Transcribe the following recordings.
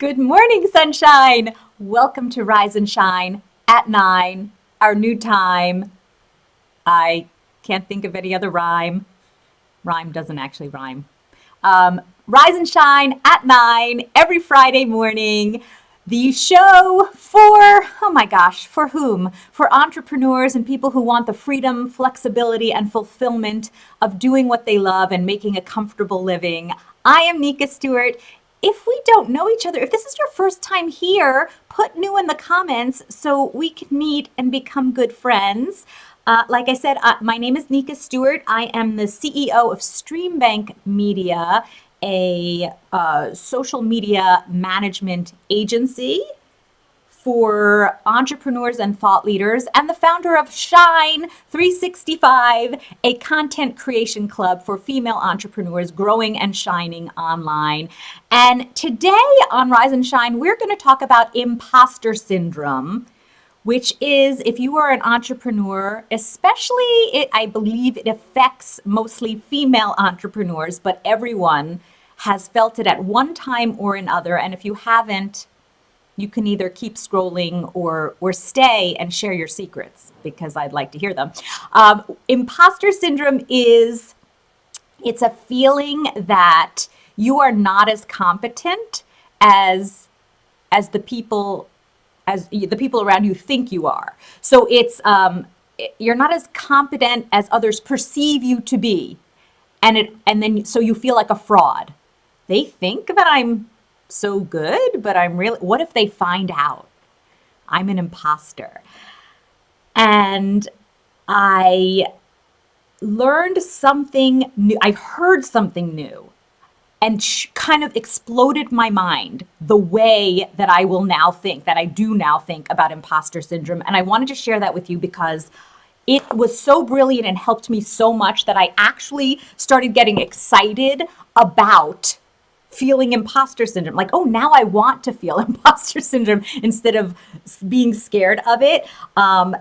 Good morning, sunshine. Welcome to Rise and Shine at 9, our new time. I can't think of any other rhyme. Rhyme doesn't actually rhyme. Rise and Shine at 9 every Friday morning. The show for whom? For entrepreneurs and people who want the freedom, flexibility, and fulfillment of doing what they love and making a comfortable living. I am Nika Stewart. If we don't know each other, if this is your first time here, put new in the comments so we can meet and become good friends. Like I said, my name is Nika Stewart. I am the CEO of Streambank Media, a social media management agency for entrepreneurs and thought leaders, and the founder of Shine 365, a content creation club for female entrepreneurs growing and shining online. And today on Rise and Shine, we're going to talk about imposter syndrome, which is, if you are an entrepreneur, I believe it affects mostly female entrepreneurs, but everyone has felt it at one time or another. And if you haven't, you can either keep scrolling or stay and share your secrets, because I'd like to hear them. Imposter syndrome it's a feeling that you are not as competent as the people around you think you are. So it's you're not as competent as others perceive you to be, and then so you feel like a fraud. They think that I'm so good, but what if they find out I'm an imposter? And I learned something new. I heard something new and kind of exploded my mind the way that I do now think about imposter syndrome. And I wanted to share that with you because it was so brilliant and helped me so much that I actually started getting excited about feeling imposter syndrome. Like, oh, now I want to feel imposter syndrome instead of being scared of it.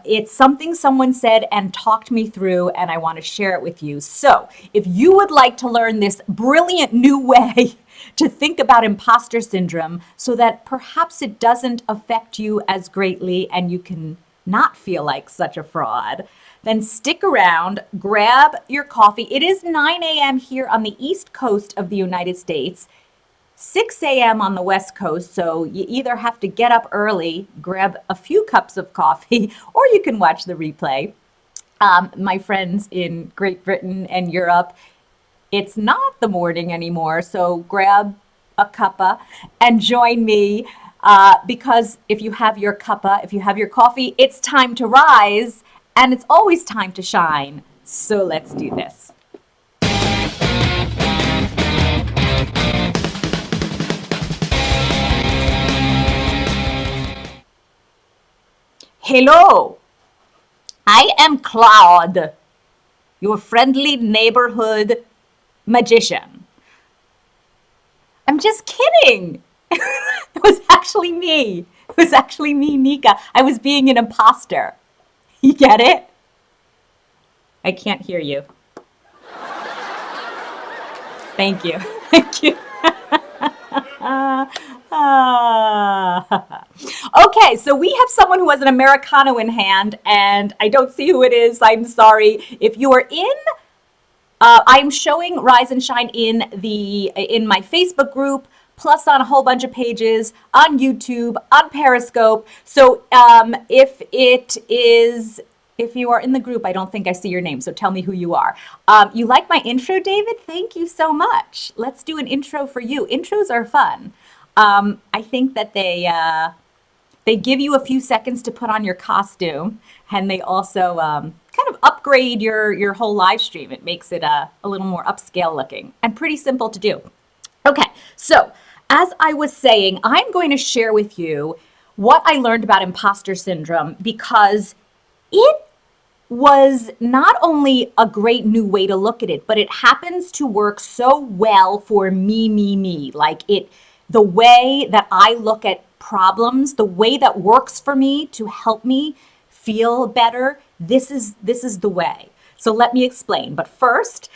It's something someone said and talked me through, and I want to share it with you. So if you would like to learn this brilliant new way to think about imposter syndrome so that perhaps it doesn't affect you as greatly and you can not feel like such a fraud, then stick around, grab your coffee. It is 9 a.m. here on the East Coast of the United States, 6 a.m. on the West Coast. So you either have to get up early, grab a few cups of coffee, or you can watch the replay. My friends in Great Britain and Europe, it's not the morning anymore. So grab a cuppa and join me. Because if you have your cuppa, if you have your coffee, it's time to rise, and it's always time to shine. So let's do this. Hello, I am Claude, your friendly neighborhood magician. I'm just kidding. It was actually me. It was actually me, Nika. I was being an imposter. You get it? I can't hear you. Thank you. Thank you. Okay, so we have someone who has an Americano in hand, and I don't see who it is. I'm sorry. If you are I'm showing Rise and Shine in my Facebook group, plus on a whole bunch of pages, on YouTube, on Periscope. So if you are in the group, I don't think I see your name, so tell me who you are. You like my intro, David? Thank you so much. Let's do an intro for you. Intros are fun. I think that they give you a few seconds to put on your costume, and they also kind of upgrade your whole live stream. It makes it a little more upscale looking and pretty simple to do. Okay, so as I was saying, I'm going to share with you what I learned about imposter syndrome, because it was not only a great new way to look at it, but it happens to work so well for me. Like the way that I look at problems, the way that works for me to help me feel better, this is the way. So let me explain. But first,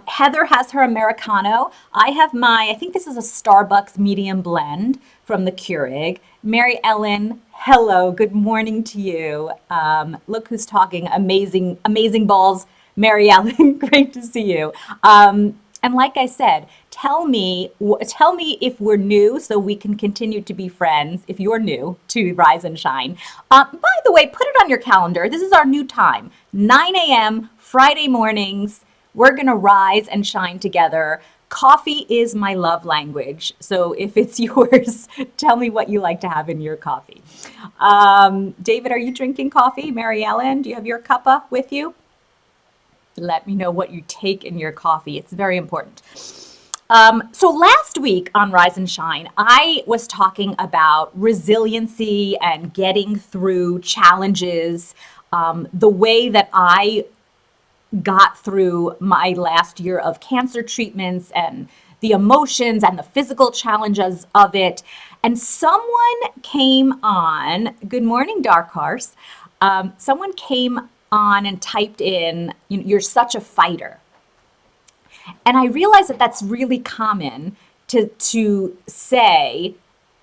Heather has her Americano. I have I think this is a Starbucks medium blend from the Keurig. Mary Ellen, hello, good morning to you. Look who's talking, amazing, amazing balls. Mary Ellen, great to see you. And like I said, tell me if we're new so we can continue to be friends. If you're new to Rise and Shine. By the way, put it on your calendar. This is our new time, 9 a.m. Friday mornings. We're going to rise and shine together. Coffee is my love language. So if it's yours, tell me what you like to have in your coffee. David, are you drinking coffee? Mary Ellen, do you have your cuppa with you? Let me know what you take in your coffee. It's very important. So last week on Rise and Shine, I was talking about resiliency and getting through challenges, the way that I got through my last year of cancer treatments and the emotions and the physical challenges of it. And someone came on, good morning, Dark Horse. Someone came on and typed in, you're such a fighter. And I realize that that's really common to say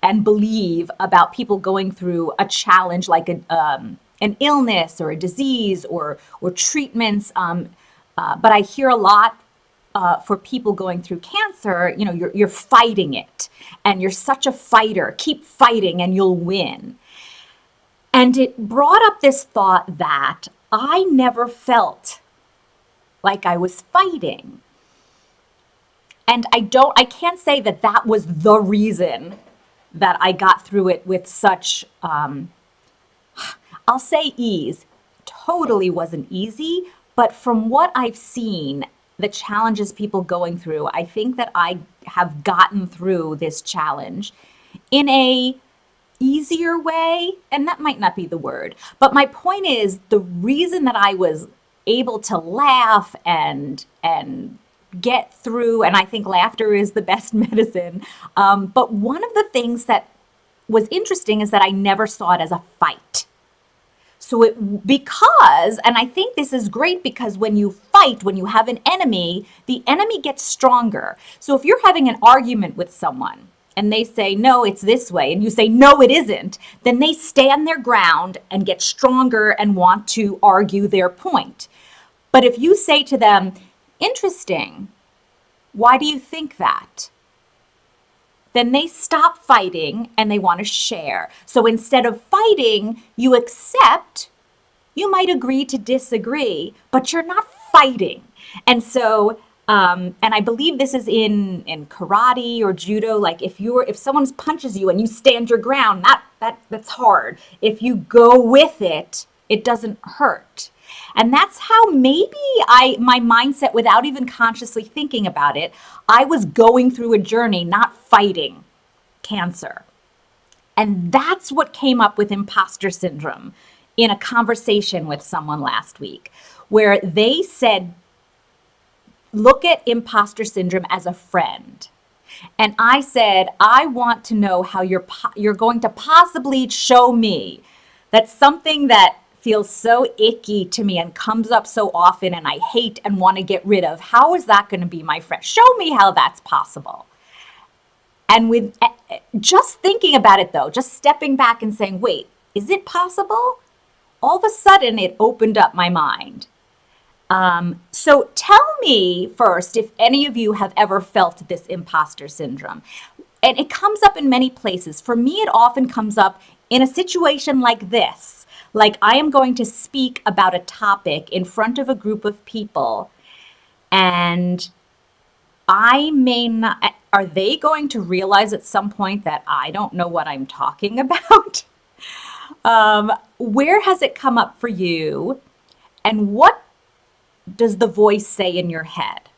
and believe about people going through a challenge like an illness or a disease or treatments. But I hear a lot for people going through cancer, you're fighting it and you're such a fighter. Keep fighting and you'll win. And it brought up this thought that I never felt like I was fighting. And I can't say that was the reason that I got through it with such, I'll say ease. Totally wasn't easy, but from what I've seen, the challenges people going through, I think that I have gotten through this challenge in a easier way, and that might not be the word, but my point is the reason that I was able to laugh and get through, and I think laughter is the best medicine, but one of the things that was interesting is that I never saw it as a fight. So and I think this is great because when you fight, when you have an enemy, the enemy gets stronger. So if you're having an argument with someone and they say, no, it's this way, and you say, no, it isn't, then they stand their ground and get stronger and want to argue their point. But if you say to them, interesting, why do you think that? Then they stop fighting and they want to share. So instead of fighting, you accept, you might agree to disagree, but you're not fighting. And so, and I believe this is in karate or judo, like if someone punches you and you stand your ground, that's hard. If you go with it, it doesn't hurt. And that's how maybe my mindset, without even consciously thinking about it, I was going through a journey, not fighting cancer. And that's what came up with imposter syndrome in a conversation with someone last week, where they said, look at imposter syndrome as a friend. And I said, I want to know how you're going to possibly show me that something that feels so icky to me and comes up so often and I hate and want to get rid of, how is that going to be my friend? Show me how that's possible. And with just thinking about it though, just stepping back and saying, wait, is it possible? All of a sudden it opened up my mind. So tell me first if any of you have ever felt this imposter syndrome. And it comes up in many places. For me, it often comes up in a situation like this. Like I am going to speak about a topic in front of a group of people and I may not, are they going to realize at some point that I don't know what I'm talking about? Where has it come up for you? And what does the voice say in your head?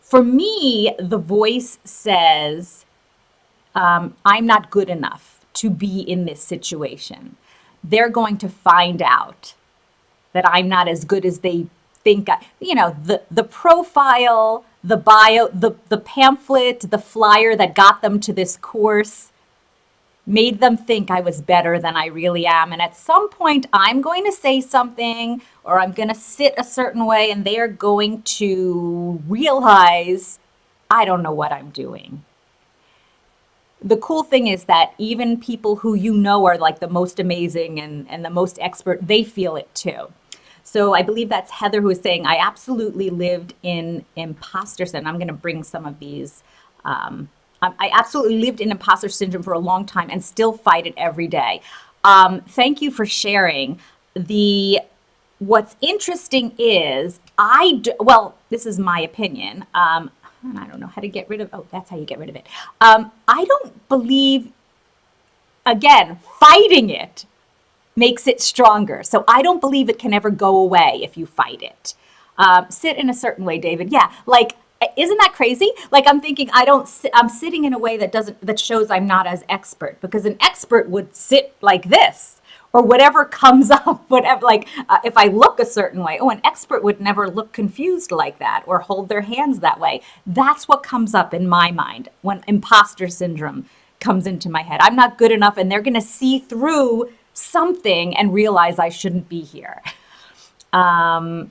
For me, the voice says, I'm not good enough to be in this situation. They're going to find out that I'm not as good as they think. The profile, the bio, the pamphlet, the flyer that got them to this course, made them think I was better than I really am. And at some point, I'm going to say something or I'm going to sit a certain way, and they are going to realize I don't know what I'm doing. The cool thing is that even people who you know are like the most amazing and the most expert, they feel it too. So I believe that's Heather who is saying, I absolutely lived in imposter syndrome. I'm going to bring some of these. I absolutely lived in imposter syndrome for a long time and still fight it every day. Thank you for sharing. What's interesting is well, this is my opinion. And I don't know how to get rid of, oh, that's how you get rid of it. I don't believe, again, fighting it makes it stronger. So I don't believe it can ever go away if you fight it. Sit in a certain way, David. Yeah, like, isn't that crazy? Like, I'm thinking I'm sitting in a way that shows I'm not as expert, because an expert would sit like this or whatever comes up, whatever, like if I look a certain way, an expert would never look confused like that or hold their hands that way. That's what comes up in my mind when imposter syndrome comes into my head. I'm not good enough, and they're going to see through something and realize I shouldn't be here. If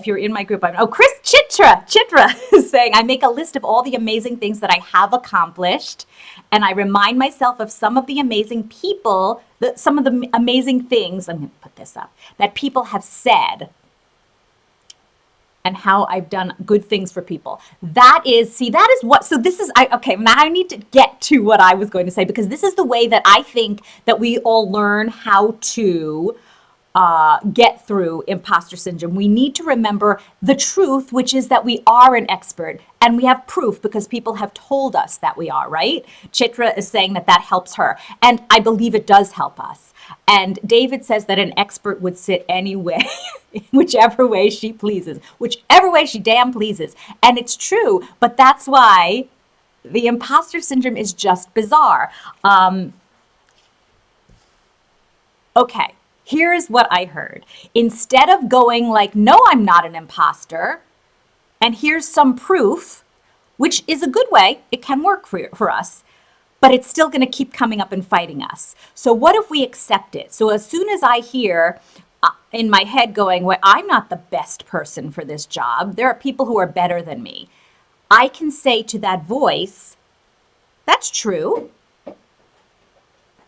you're in my group, Chris Chitra is saying, I make a list of all the amazing things that I have accomplished, and I remind myself of some of the amazing people, some of the amazing things, I'm going to put this up, that people have said, and how I've done good things for people. That is what, so this is, okay, now I need to get to what I was going to say, because this is the way that I think that we all learn how to get through imposter syndrome. We need to remember the truth, which is that we are an expert, and we have proof because people have told us that we are, right? Chitra is saying that helps her, and I believe it does help us. And David says that an expert would sit any way, whichever way she pleases, whichever way she damn pleases. And it's true, but that's why the imposter syndrome is just bizarre. Okay. Here's what I heard. Instead of going like, no, I'm not an imposter, and here's some proof, which is a good way, it can work for us, but it's still going to keep coming up and fighting us. So what if we accept it? So as soon as I hear in my head going, well, I'm not the best person for this job, there are people who are better than me, I can say to that voice, that's true.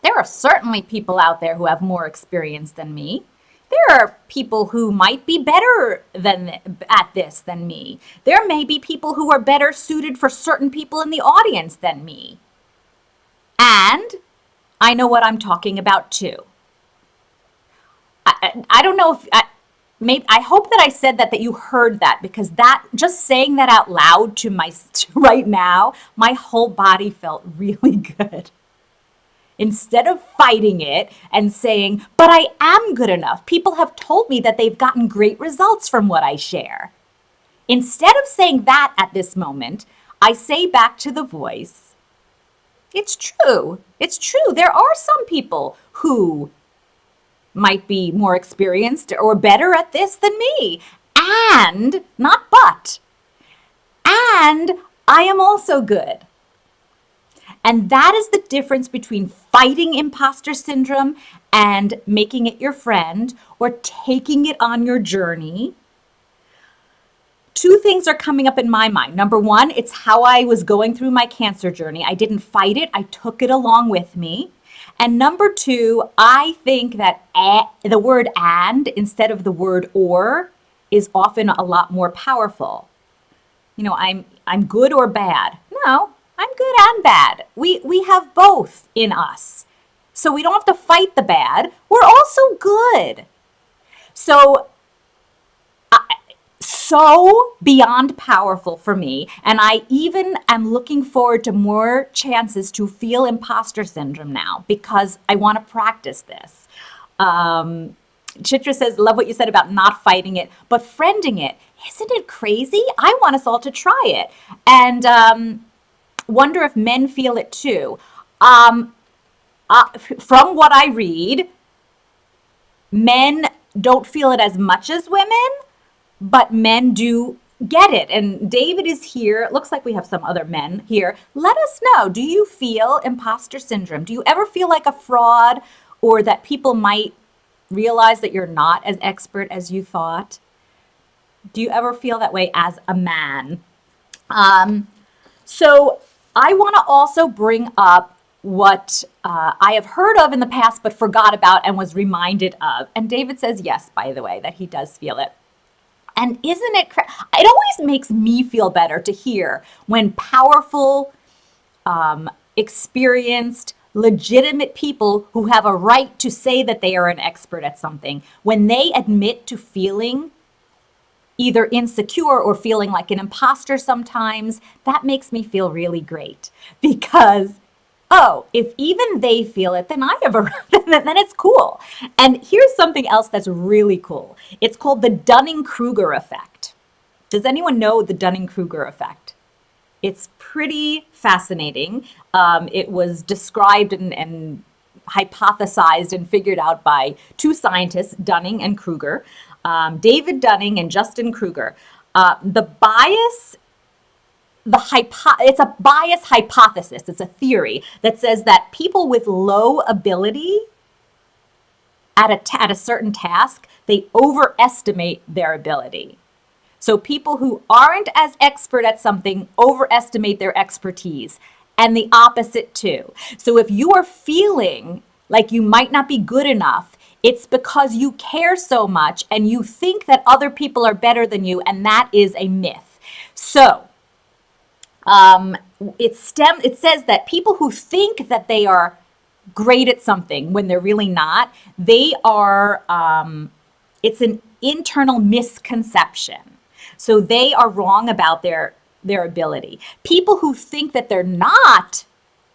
There are certainly people out there who have more experience than me. There are people who might be better at this than me. There may be people who are better suited for certain people in the audience than me. And I know what I'm talking about too. I don't know if, I hope that I said that you heard that, because that, just saying that out loud to right now, my whole body felt really good. Instead of fighting it and saying, but I am good enough. People have told me that they've gotten great results from what I share. Instead of saying that at this moment, I say back to the voice, it's true. It's true. There are some people who might be more experienced or better at this than me. And, not but, and I am also good. And that is the difference between fighting imposter syndrome and making it your friend or taking it on your journey. Two things are coming up in my mind. Number one, it's how I was going through my cancer journey. I didn't fight it. I took it along with me. And number two, I think that the word and instead of the word or is often a lot more powerful. You know, I'm good or bad. No. I'm good and bad. We have both in us. So we don't have to fight the bad. We're also good. So beyond powerful for me. And I even am looking forward to more chances to feel imposter syndrome now, because I want to practice this. Chitra says, love what you said about not fighting it, but friending it. Isn't it crazy? I want us all to try it. And wonder if men feel it too. From what I read, men don't feel it as much as women, but men do get it. And David is here. It looks like we have some other men here. Let us know. Do you feel imposter syndrome? Do you ever feel like a fraud, or that people might realize that you're not as expert as you thought? Do you ever feel that way as a man? So I want to also bring up what I have heard of in the past but forgot about and was reminded of. And David says yes, by the way, that he does feel it. And isn't it, it always makes me feel better to hear when powerful, experienced, legitimate people who have a right to say that they are an expert at something, when they admit to feeling either insecure or feeling like an imposter sometimes, that makes me feel really great. Because, oh, if even they feel it, then I have a, then it's cool. And here's something else that's really cool. It's called the Dunning-Kruger effect. Does anyone know the Dunning-Kruger effect? It's pretty fascinating. It was described and hypothesized and figured out by two scientists, Dunning and Kruger, David Dunning and Justin Kruger. The bias, it's a bias hypothesis. It's a theory that says that people with low ability at a certain task, they overestimate their ability. So people who aren't as expert at something overestimate their expertise, and the opposite too. So if you are feeling like you might not be good enough, it's because you care so much and you think that other people are better than you, and that is a myth. So it says that people who think that they are great at something when they're really not, they are, it's an internal misconception. So they are wrong about their ability. People who think that they're not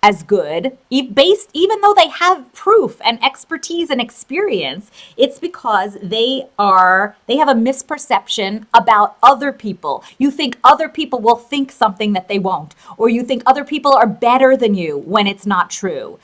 as good, even though they have proof and expertise and experience, it's because they have a misperception about other people. You think other people will think something that they won't, or you think other people are better than you when it's not true.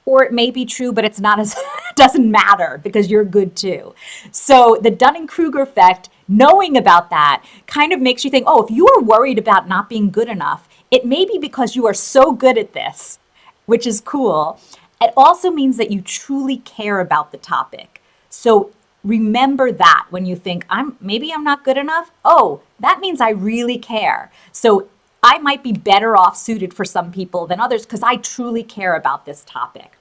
Or it may be true, but it's not as, doesn't matter because you're good too. So the Dunning-Kruger effect, knowing about that kind of makes you think, oh, if you are worried about not being good enough, it may be because you are so good at this, which is cool. It also means that you truly care about the topic. So remember that when you think, maybe I'm not good enough. Oh, that means I really care. So I might be better off suited for some people than others because I truly care about this topic.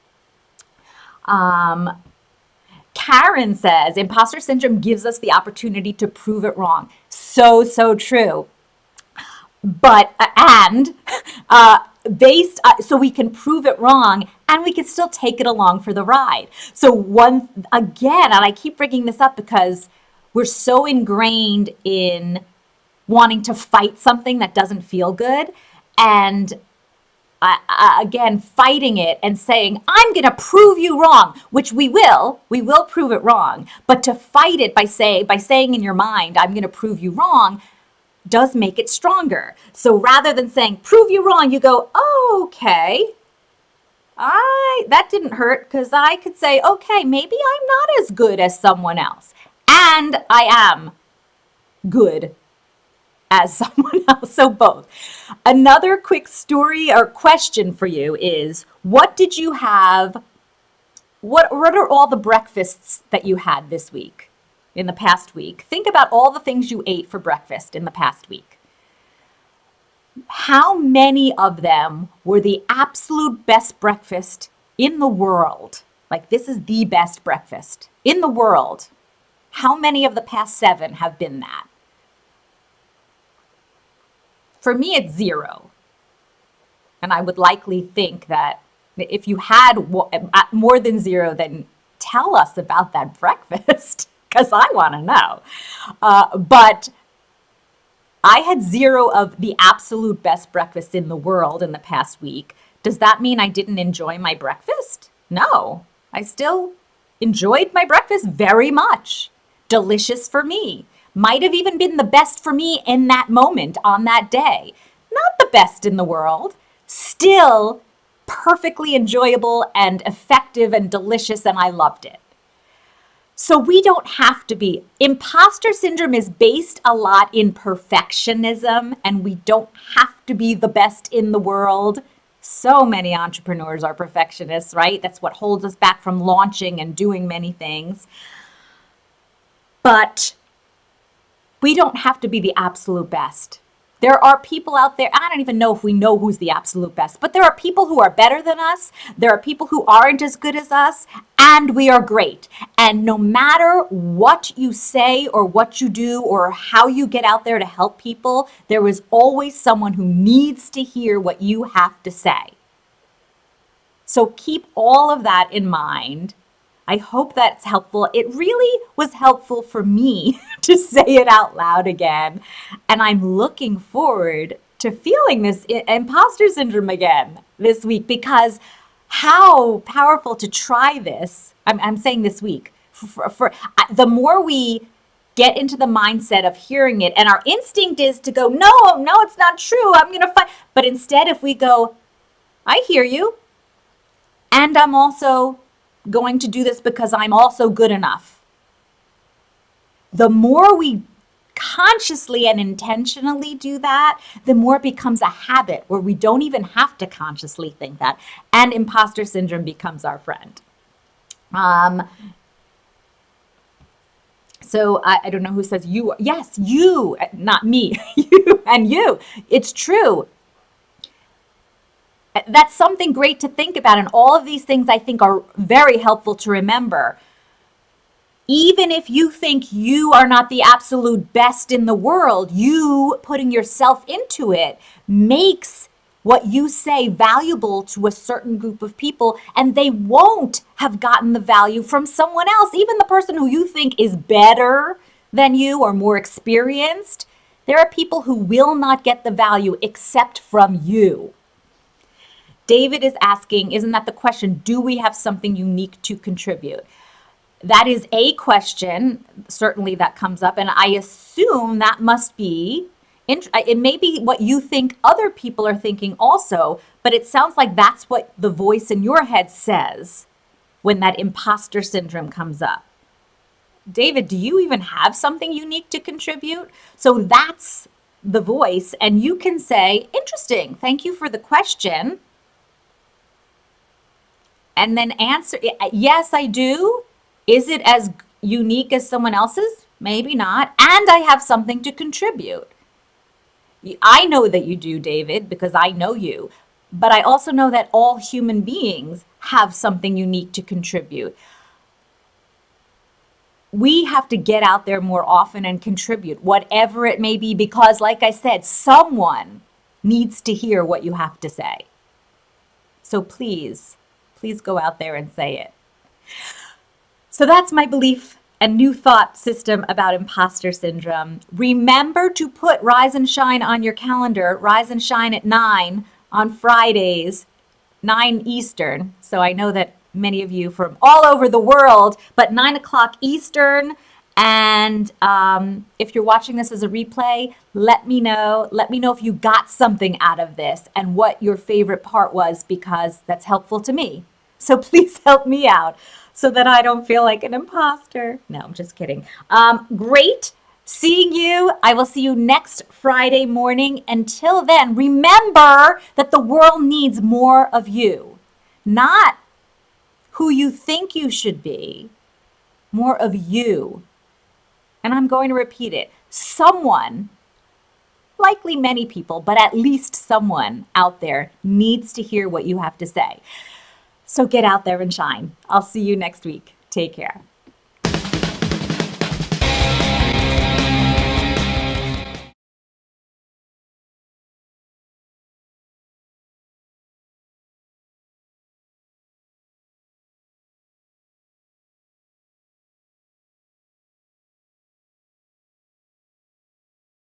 Karen says, imposter syndrome gives us the opportunity to prove it wrong. So true. But, so we can prove it wrong and we can still take it along for the ride. So again, and I keep bringing this up because we're so ingrained in wanting to fight something that doesn't feel good, and again, fighting it and saying, I'm going to prove you wrong, which we will prove it wrong. But to fight it by saying in your mind, I'm going to prove you wrong, does make it stronger. So rather than saying, prove you wrong, you go, oh, okay, that didn't hurt, because I could say, okay, maybe I'm not as good as someone else. And I am good as someone else. So both. Another quick story or question for you is, what did you have? What are all the breakfasts that you had this week, in the past week? Think about all the things you ate for breakfast in the past week. How many of them were the absolute best breakfast in the world? Like, this is the best breakfast in the world. How many of the past 7 have been that? For me, it's 0. And I would likely think that if you had more than 0, then tell us about that breakfast, because I want to know. But I had 0 of the absolute best breakfast in the world in the past week. Does that mean I didn't enjoy my breakfast? No, I still enjoyed my breakfast very much. Delicious for me. Might have even been the best for me in that moment on that day. Not the best in the world. Still perfectly enjoyable and effective and delicious, and I loved it. So we don't have to be. Imposter syndrome is based a lot in perfectionism, and we don't have to be the best in the world. So many entrepreneurs are perfectionists, right? That's what holds us back from launching and doing many things. But we don't have to be the absolute best. There are people out there, I don't even know if we know who's the absolute best, but there are people who are better than us. There are people who aren't as good as us, and we are great. And no matter what you say or what you do or how you get out there to help people, there is always someone who needs to hear what you have to say. So keep all of that in mind. I hope that's helpful. It really was helpful for me to say it out loud again. And I'm looking forward to feeling this imposter syndrome again this week, because how powerful to try this. I'm saying this week. For the more we get into the mindset of hearing it, and our instinct is to go, no, it's not true. I'm going to fight. But instead, if we go, I hear you, and I'm also going to do this because I'm also good enough. The more we consciously and intentionally do that, the more it becomes a habit where we don't even have to consciously think that. And imposter syndrome becomes our friend. So I don't know who says you. Yes, you, not me. You and you. It's true. That's something great to think about. And all of these things I think are very helpful to remember. Even if you think you are not the absolute best in the world, you putting yourself into it makes what you say valuable to a certain group of people, and they won't have gotten the value from someone else. Even the person who you think is better than you or more experienced, there are people who will not get the value except from you. David is asking, isn't that the question? Do we have something unique to contribute? That is a question, certainly, that comes up. And I assume that must be, it may be what you think other people are thinking also, but it sounds like that's what the voice in your head says when that imposter syndrome comes up. David, do you even have something unique to contribute? So that's the voice. And you can say, interesting, thank you for the question. And then answer, yes, I do. Is it as unique as someone else's? Maybe not. And I have something to contribute. I know that you do, David, because I know you. But I also know that all human beings have something unique to contribute. We have to get out there more often and contribute, whatever it may be, because like I said, someone needs to hear what you have to say. So please go out there and say it. So that's my belief and new thought system about imposter syndrome. Remember to put Rise and Shine on your calendar. Rise and Shine at 9 on Fridays, 9 Eastern. So I know that many of you from all over the world, but 9 o'clock Eastern. And if you're watching this as a replay, let me know. Let me know if you got something out of this and what your favorite part was, because that's helpful to me. So please help me out so that I don't feel like an imposter. No, I'm just kidding. Great seeing you. I will see you next Friday morning. Until then, remember that the world needs more of you, not who you think you should be, more of you. And I'm going to repeat it. Someone, likely many people, but at least someone out there needs to hear what you have to say. So get out there and shine. I'll see you next week. Take care.